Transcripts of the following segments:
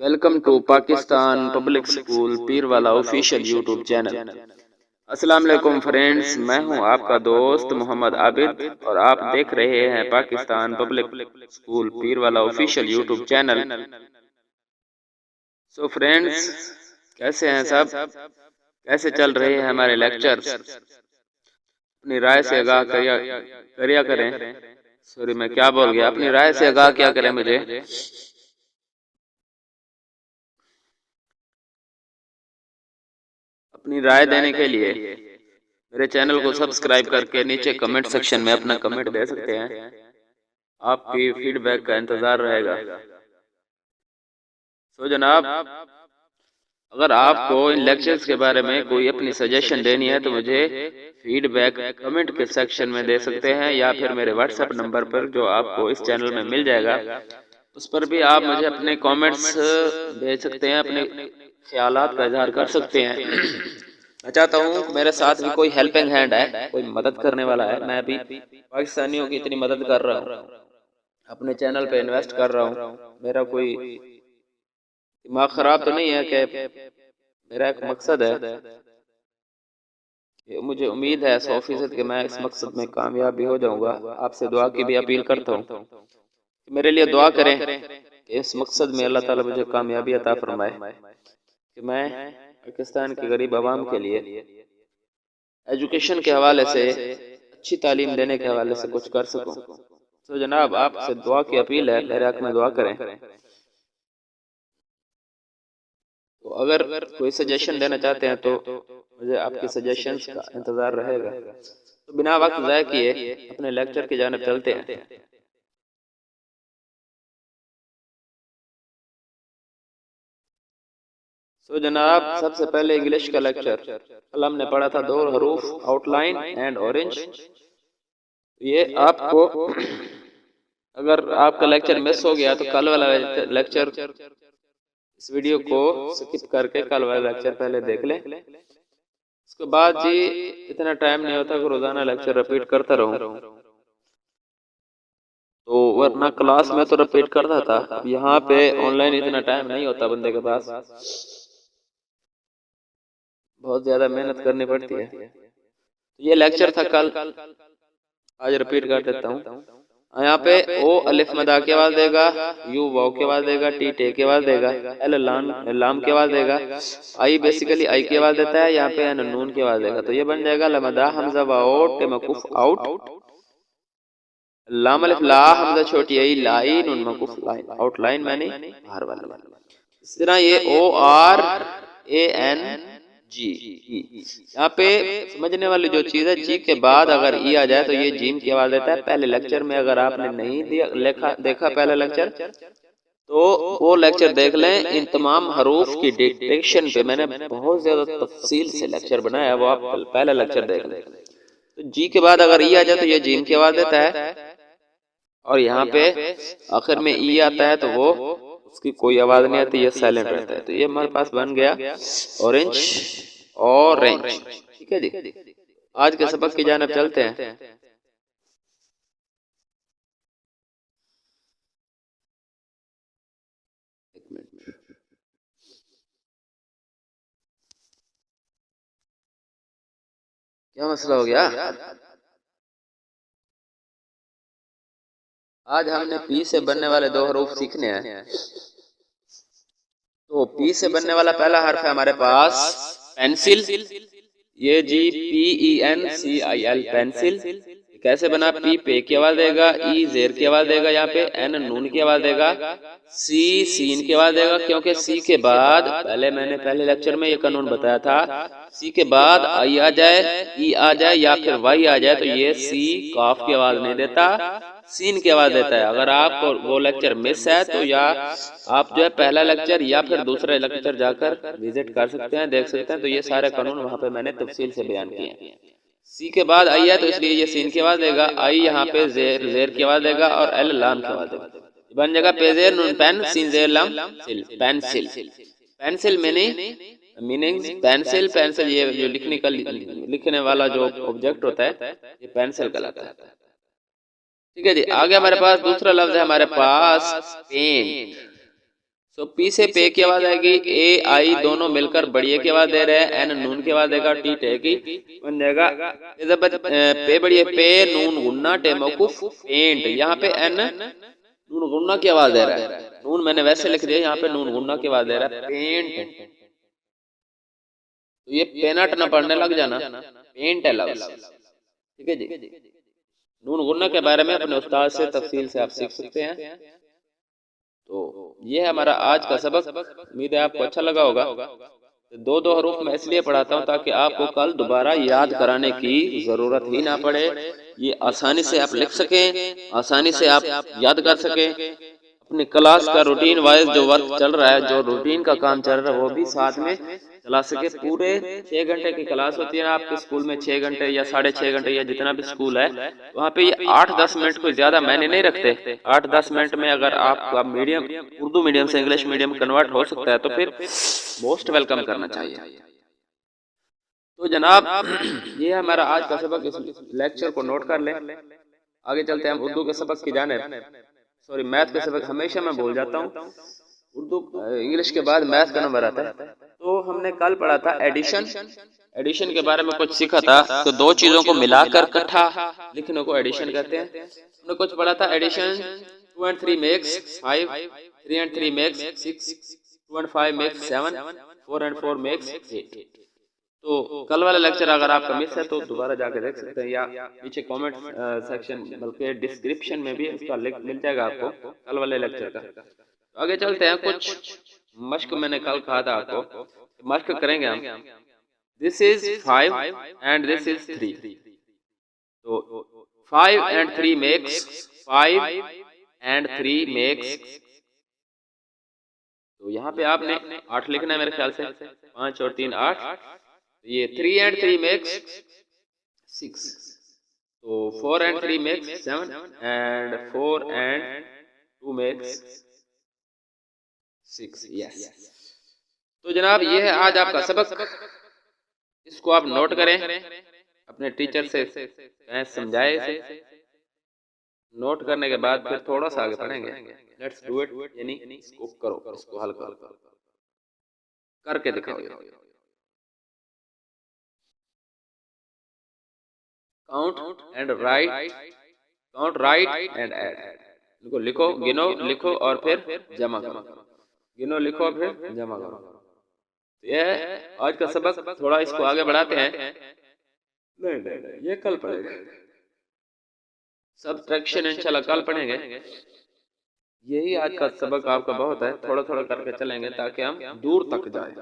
Welcome to Pakistan public school Pirwala official YouTube channel. अस्सलाम वालेकुम friends, मैं हूं आपका दोस्त मोहम्मद आबिद और आप देख रहे हैं Pakistan public school Pirwala official YouTube channel. So friends, कैसे हैं सब? कैसे चल रहे हैं हमारे लेक्चर्स? अपनी राय से आगाह करिया करें। सॉरी, मैं क्या बोल गया? अपनी राय से आगाह क्या करें मुझे। अपनी राय देने के लिए मेरे चैनल को सब्सक्राइब करके नीचे कमेंट सेक्शन में अपना कमेंट दे सकते हैं। आपकी फीडबैक का इंतजार रहेगा। तो जनाब, अगर आपको इन लेक्चर्स के बारे में कोई अपनी सजेशन देनी है तो मुझे फीडबैक कमेंट के सेक्शन में दे सकते हैं, या फिर मेरे व्हाट्सएप नंबर पर जो आपको इस चैनल में मिल जाएगा उस पर भी आप मुझे अपने कमेंट्स भेज सकते हैं, अपने ख्यालात का इजहार कर सकते हैं। मैं चाहता हूँ मेरे साथ भी कोई हेल्पिंग हैंड है, कोई मदद करने वाला है। मैं भी पाकिस्तानियों की इतनी मदद कर रहा हूँ, अपने चैनल पे इन्वेस्ट कर रहा हूँ। मेरा कोई दिमाग खराब तो नहीं है कि मेरा एक मकसद है कि मुझे उम्मीद है 100% कि मैं इस मकसद में कामयाब भी हो जाऊंगा। आपसे दुआ की भी अपील करता हूँ कि मेरे लिए दुआ करें कि इस मकसद में अल्लाह ताला मुझे कामयाबी अता फरमाए कि मैं पाकिस्तान के गरीब आवाम के लिए एजुकेशन के हवाले से, अच्छी तालीम देने के हवाले से कुछ कर सकूं। तो जनाब, आपसे दुआ की अपील है, मेरे हक में दुआ करें। तो अगर कोई सजेशन देना चाहते हैं तो मुझे आपके सजेशंस का इंतजार रहेगा। तो बिना वक्त ज़ाय किए अपने लेक्चर की जानिब चलते हैं। तो जनाब, सबसे पहले इंग्लिश का लेक्चर कल हमने पढ़ा था, दो हरूफ, आउटलाइन एंड ऑरेंज। ये आपको, अगर आपका लेक्चर मिस हो गया तो कल वाला लेक्चर, इस वीडियो को स्किप करके कल वाला लेक्चर पहले देख लें। उसके बाद जी, इतना टाइम नहीं होता कि रोजाना लेक्चर रिपीट करता रहूं, तो वरना क्लास में तो रिपीट करता था। अब यहाँ पे ऑनलाइन इतना टाइम नहीं होता बंदे के पास, बहुत ज्यादा मेहनत करनी पड़ती है। तो ये लेक्चर था कल, आज रिपीट कर देता हूँ। यहाँ पे ओ अलिफ मदा की आवाज देगा, यू वाव की आवाज देगा, टी टे की आवाज देगा, एल लाम की आवाज देगा, आई बेसिकली आई की आवाज देता है, यहाँ पे एन नून की आवाज देगा। तो ये बन जाएगा लमदा हमजा वाओ टे मकुफ आउट, लाम अलिफ ला हमजा छोटी आई लाई, नून मकुफ लाइन, आउटलाइन मैंने बाहर वाला। इस तरह ये O R A N G, यहाँ पे समझने वाली जो चीज है, जी के बाद अगर ई आ जाए तो ये जीम की आवाज देता है। पहले लेक्चर में अगर आपने नहीं देखा पहला लेक्चर, तो वो लेक्चर देख लें। इन तमाम हरूफ की डिक्टेशन पे मैंने बहुत ज्यादा तफसील से लेक्चर बनाया, वो आप पहला लेक्चर देख लें। तो जी के बाद अगर ई आ जाए तो ये जीम की आवाज देता है, और यहाँ पे आखिर में ई आता है तो वो उसकी कोई आवाज नहीं आती, ये साइलेंट रहता है। तो ये हमारे पास बन गया ऑरेंज, ऑरेंज। ठीक है जी, आज के सबक की जानिब चलते हैं। क्या मसला हो गया? आज हमने पी से बनने वाले दो हरूफ सीखने हैं। तो पी से बनने वाला पहला हर्फ है हमारे पास पेंसिल। ये G P E N C I L, pencil. कैसे बना? पी पे की आवाज देगा, ई जेर की आवाज देगा, यहाँ पे एन नून की आवाज देगा, सी सीन की आवाज देगा। क्योंकि सी के बाद मैंने पहले लेक्चर में ये कानून बताया था, सी के बाद आई आ जाए, ई आ जाए या फिर वाई आ जाए तो ये सी काफ की आवाज नहीं देता, सीन की आवाज देता है। अगर आपको वो लेक्चर मिस है तो या आप जो है पहला लेक्चर या फिर दूसरा लेक्चर जाकर विजिट कर सकते हैं, देख सकते हैं। तो ये सारे कानून वहां पे मैंने तफसील से बयान किए हैं। सी के बाद आई है तो इसलिए ये सीन की आवाज देगा, आई यहाँ पे जेर जेर की आवाज देगा, और एल लाम की आवाज देगा। बन जाएगा पेजेर नून पेन, सीन जेर लाम सिल, pencil. Pencil meaning pencil, pencil ये जो लिखने वाला जो ऑब्जेक्ट होता है ये पेंसिल कहलाता है। ठीक है जी, आगे हमारे पास दूसरा लफ्ज है हमारे पास पेंट। सो पी से पे की आवाज आएगी, ए आई दोनों मिलकर बढ़िया की आवाज दे रहे हैं, एन नून की आवाज देगा, टी टे की बन जाएगा। पे बढ़िया पे नून गुन्ना टे मौकूफ पेंट, यहाँ पे एन नून गुन्ना की आवाज दे रहा है, नून मैंने वैसे लिख दिया, यहाँ पे नून गुन्ना की आवाज दे रहा है, पेंट। तो ये पेनट न पढ़ने लग जाना, पेंट है लफ्ज, ठीक है जी। नून गुन्ना के बारे में अपने उस्ताद से तफसील से आप सीख सकते हैं। तो ये है हमारा आज का सबक, उम्मीद है आपको अच्छा लगा होगा। दो दो हरूफ मैं इसलिए पढ़ाता हूँ ताकि आपको कल दोबारा याद कराने की जरूरत ही ना पड़े, ये आसानी से आप लिख सकें, आसानी से आप याद कर सकें। अपनी क्लास का रूटीन वाइज जो वर्क चल रहा है, जो रूटीन का काम चल रहा है, वो भी साथ में चला सके। पूरे 6 घंटे की क्लास होती है आपके स्कूल में, 6 घंटे या 6.5 घंटे या जितना भी स्कूल है, वहाँ पे ये 8-10 मिनट को ज्यादा मैंने नहीं रखते। 8-10 मिनट में अगर आपका मीडियम उर्दू मीडियम से इंग्लिश मीडियम कन्वर्ट हो सकता है तो फिर मोस्ट वेलकम करना चाहिए। तो जनाब ये है हमारा आज का सबक, इस लेक्चर को नोट कर लें। आगे चलते हैं हम उर्दू के सबक की जानिब, सॉरी मैथ के सबक, हमेशा मैं भूल जाता हूँ, उर्दू इंग्लिश के बाद मैथ का नंबर आता है। तो हमने कल पढ़ा था एडिशन, एडिशन के बारे में कुछ सीखा था। तो दो चीजों को मिलाकर इकट्ठा लिखने को एडिशन कहते हैं। हमने कुछ पढ़ा था addition 2 and 3 makes 5, 3 and 3 makes 6, 2 and 5 makes 7, 4 and 4 makes 8। तो कल वाला लेक्चर अगर आपका मिस है तो दोबारा जाके देख सकते हैं, या नीचे कमेंट सेक्शन बल्कि डिस्क्रिप्शन में भी इसका लिंक मिल जाएगा आपको कल वाले लेक्चर का। तो आगे चलते हैं, कुछ मश्क मैंने कल कहा था आपको, मश्क करेंगे हम। This is 5 and this is 3, तो 5 and 3 makes 5 and 3 makes, तो यहाँ पे आपने 8 लिखना है मेरे ख्याल से, 5 और 3 8। ये 3 and 3 makes 6, तो 4 and 3 makes 7 and 4 and 2 makes 6, yes. तो जनाब ये है आज आपका सबक, इसको आप नोट करें, अपने टीचर से समझाए इसे। नोट करने के बाद फिर थोड़ा सा आगे पढ़ेंगे, लेट्स डू इट, यानी इसको करो, इसको हल करो, करके दिखाओ। Count and right, count right and add, इनको लिखो, गिनो लिखो और फिर जमा करो, गिनो लिखो और फिर जमा करो। यह आज का सबक, थोड़ा इसको आगे बढ़ाते हैं। नहीं ये कल पढ़ेंगे, सब्ट्रैक्शन इंशाल्लाह कल पढ़ेंगे। यही आज का सबक आपका बहुत है, थोड़ा थोड़ा करके चलेंगे ताकि हम दूर तक जाए।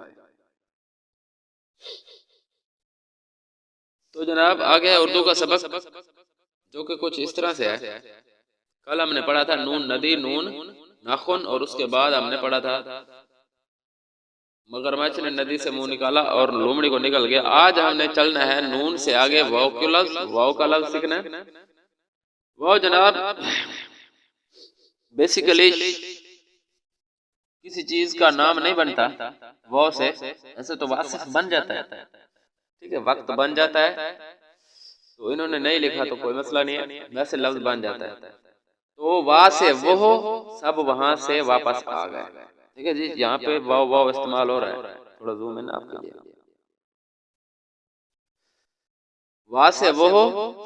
तो जनाब आगे है उर्दू का सबक, जो कि कुछ इस तरह से है। कल हमने पढ़ा था नून नदी, नून नाखून, और उसके बाद हमने पढ़ा था मगरमच्छ ने नदी से मुंह निकाला और लोमड़ी को निकल गया। आज हमने चलना है नून से आगे वाव का लफ्ज, वाव का लफ्ज सीखना है। वाव जनाब बेसिकली किसी चीज का नाम नहीं बनता वाव से, ऐसे तो वासिफ बन जाता है, ठीक है, वक्त बन जाता है, तो इन्होंने नहीं लिखा तो कोई मसला नहीं है, वैसे लफ्ज बन जाता है। तो वाह से वो सब वहां से वापस आ गए, ठीक है जी। यहाँ पे वाव वाव इस्तेमाल हो रहा है, थोड़ा जूम इन आपके लिए। वाह से वो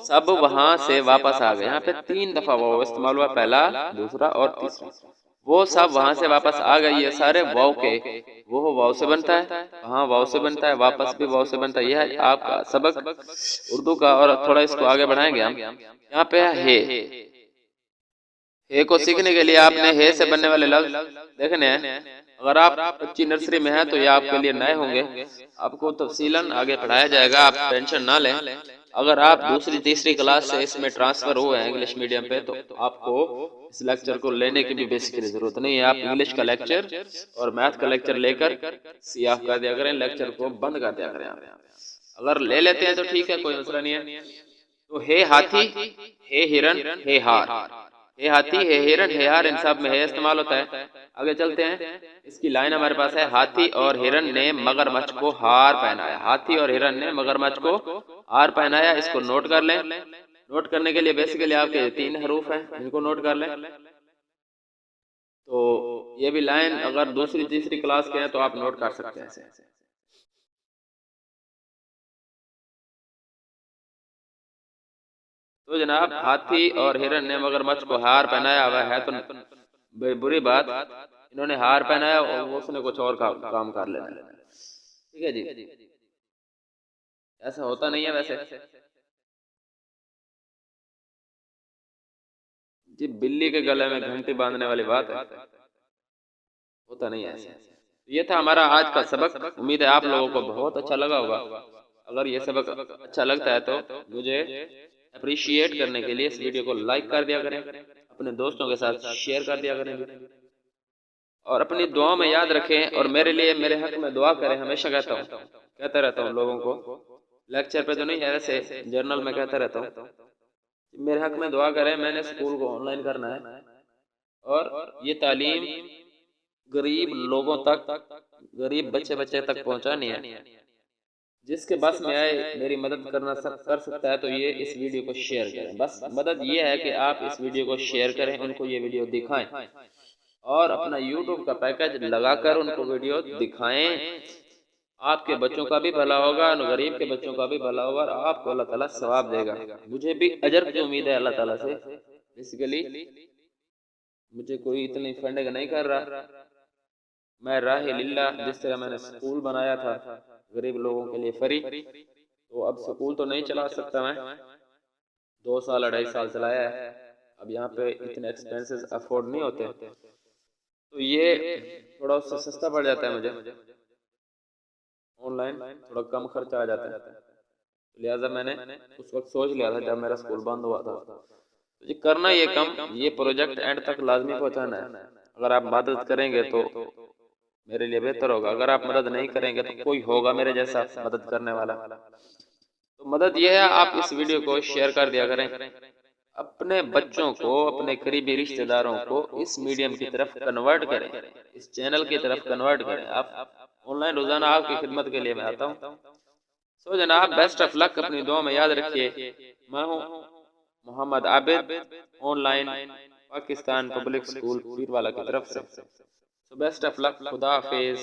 सब वहां से वापस आ गए, यहाँ पे 3 दफा वाव इस्तेमाल हुआ, पहला, दूसरा और तीसरा। वो सब वहां से वापस आ गए, ये सारे वाव के, वो वाव से बनता है, वहाँ वाव से बनता है, वापस भी वाव से बनता है। यह है आपका सबक उर्दू का, और थोड़ा इसको आगे बढ़ाएंगे हम। यहाँ पे है हे को सीखने के लिए आपने हे से बनने वाले लफ्ज देखने हैं। अगर आप बच्ची नर्सरी में हैं तो ये आपके लिए नए होंगे, आपको तफसीलन आगे पढ़ाया जाएगा, आप टेंशन ना लें। अगर आप दूसरी तीसरी क्लास से इसमें ट्रांसफर हुए हैं इंग्लिश मीडियम पे, तो आपको इस लेक्चर को लेने की भी बेसिकली जरूरत नहीं है। आप इंग्लिश का लेक्चर और मैथ का लेक्चर लेकर सियाह कर दिया करें, लेक्चर को बंद कर दिया करें। अगर ले लेते हैं तो ठीक है, कोई मसला नहीं है। तो हे हाथी, हे हिरन, हे हार, हे हाथी, हे हिरन, हे हार, इन सब में हे इस्तेमाल होता है। आगे चलते हैं, इसकी लाइन हमारे पास है, हाथी और हिरन ने मगरमच्छ को हार पहनाया। हाथी और हिरन ने मगरमच्छ को हार पहनाया, इसको नोट कर लें। नोट करने के लिए बेसिकली आपके 3 हरूफ हैं, इनको नोट कर लें। तो ये भी लाइन अगर दूसरी तीसरी क्लास के हैं तो आप नोट कर सकते हैं ऐसे। तो जनाब, हाथी और हिरण ने मगरमच्छ को हार पहनाया हुआ है तो बुरी बात, इन्होंने हार पहनाया और उसने कुछ और काम कर लेना है। ठीक है जी, ऐसा होता नहीं है वैसे जी। बिल्ली के गले में घंटी बांधने वाली बात है, होता नहीं है ऐसा। ये था हमारा आज का सबक। उम्मीद है आप लोगों को बहुत अच्छा लगा होगा। अगर ये सबक अच्छा लगता है तो मुझे अप्रिशिएट करने के लिए इस वीडियो को लाइक कर दिया करें, अपने दोस्तों के साथ शेयर कर दिया करें और अपनी दुआओं में याद रखें। और मेरे लिए, मेरे हक में दुआ करें। हमेशा कहता रहता हूँ लोगों को, लेक्चर पे तो नहीं है, ऐसे जर्नल में कहता रहता हूँ, मेरे हक में दुआ करें। मैंने स्कूल को ऑनलाइन करना है और ये तालीम गरीब लोगों तक, गरीब बच्चे तक पहुंचानी है। जिसके बस में आए मेरी मदद करना कर सकता है तो ये इस वीडियो को शेयर करें। बस मदद ये है कि आप इस वीडियो को शेयर करें, उनको ये वीडियो दिखाएं और अपना YouTube का पैकेज लगाकर उनको वीडियो दिखाएं। आपके बच्चों का भी भला होगा और गरीब के बच्चों का भी भला होगा और आपको अल्लाह ताला सवाब देगा। मुझे भी अजर की उम्मीद है अल्लाह ताला से। बेसिकली मुझे कोई इतनी फंडिंग नहीं कर रहा। मैं राह लिल्लाह, जिस तरह मैंने स्कूल बनाया था गरीब लोगों के लिए फ्री, तो अब स्कूल तो नहीं चला सकता मैं, 2 साल 2.5 साल चलाया है। अब यहाँ पे इतने एक्सपेंसेस अफोर्ड नहीं होते, तो ये थोड़ा उससे सस्ता पड़ जाता है मुझे। ऑनलाइन थोड़ा कम खर्चा आ जाता है, तो लिहाजा मैंने उस वक्त सोच लिया था जब मेरा स्कूल बंद हुआ था, तो ये करना ये कम, ये प्रोजेक्ट एंड तक लाजमी पहुंचाना है। अगर आप मदद करेंगे तो मेरे लिए बेहतर होगा, अगर आप मदद नहीं करेंगे तो कोई होगा मेरे जैसा मदद करने वाला। तो मदद ये है, आप इस वीडियो को शेयर कर दिया करें, अपने बच्चों को, अपने करीबी रिश्तेदारों को इस मीडियम की तरफ कन्वर्ट करें, इस चैनल की तरफ कन्वर्ट करें। आप ऑनलाइन रोजाना आपकी खिदमत के लिए मैं आता हूँ। सो जनाब, बेस्ट ऑफ लक, अपनी दुआ में याद रखिए। मैं हूँ Mohammad Abid, online Pakistan public school Pirwala की तरफ से। सो बेस्ट ऑफ लक, खुदा हाफिज।